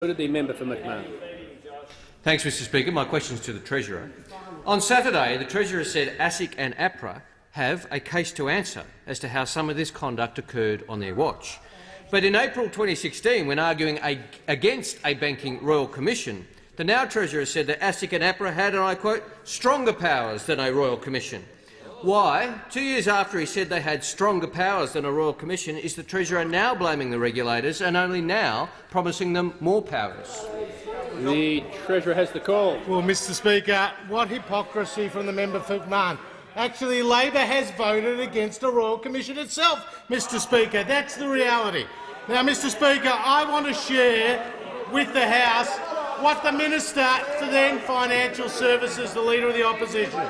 The member for McMahon. Thanks, Mr Speaker. My question is to the Treasurer. On Saturday, the Treasurer said ASIC and APRA have a case to answer as to how some of this conduct occurred on their watch. But in April 2016, when arguing against a banking royal commission, the now Treasurer said that ASIC and APRA had, and I quote, stronger powers than a royal commission. Why, 2 years after he said they had stronger powers than a royal commission, is the Treasurer now blaming the regulators and only now promising them more powers? The Treasurer has the call. Well, Mr Speaker, what hypocrisy from the member for McMahon. Actually, Labor has voted against a Royal Commission itself, Mr Speaker. That's the reality. Now, Mr Speaker, I want to share with the House what the Minister for then Financial Services, the Leader of the Opposition,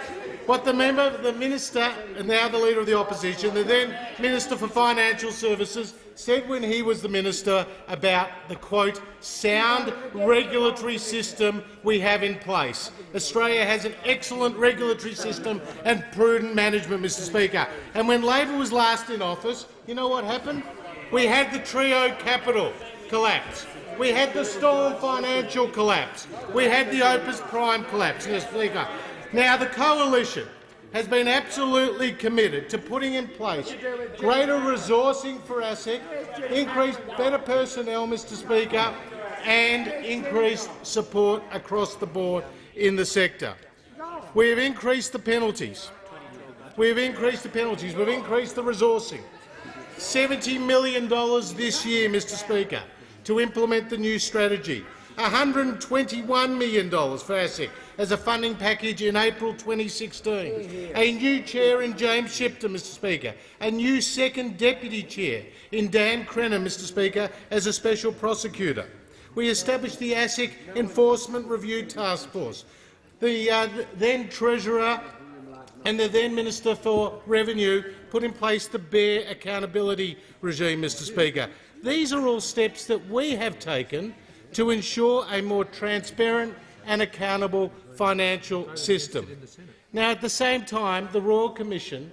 what the Minister, and now the Leader of the Opposition, the then Minister for Financial Services, said when he was the Minister about the, quote, sound regulatory system we have in place. Australia has an excellent regulatory system and prudent management, Mr Speaker. And when Labor was last in office, you know what happened? We had the Trio Capital collapse. We had the Storm Financial collapse. We had the Opus Prime collapse, Mr Speaker. Now, the Coalition has been absolutely committed to putting in place greater resourcing for ASIC, increased better personnel, Mr Speaker, and increased support across the board in the sector. We have increased the penalties. We've increased the resourcing. $70 million this year, Mr Speaker, to implement the new strategy. $121 million for ASIC as a funding package in April 2016. A new chair in James Shipton, Mr Speaker. A new second deputy chair in Dan Crennan, Mr Speaker, as a special prosecutor. We established the ASIC Enforcement Review Task Force. The then Treasurer and the then Minister for Revenue put in place the BEAR accountability regime, Mr Speaker. These are all steps that we have taken to ensure a more transparent and accountable financial system. Now, at the same time, the Royal Commission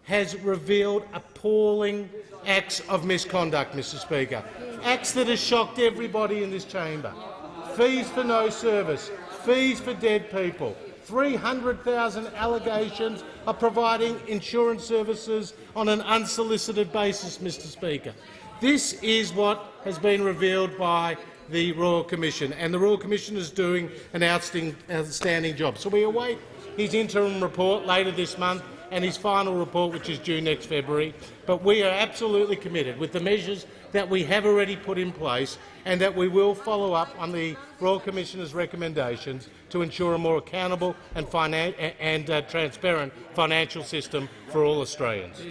has revealed appalling acts of misconduct, Mr Speaker, acts that have shocked everybody in this chamber. Fees for no service, fees for dead people, 300,000 allegations of providing insurance services on an unsolicited basis, Mr Speaker. This is what has been revealed by the Royal Commission, and the Royal Commission is doing an outstanding job. So we await his interim report later this month and his final report, which is due next February. But we are absolutely committed with the measures that we have already put in place and that we will follow up on the Royal Commissioner's recommendations to ensure a more accountable and transparent financial system for all Australians.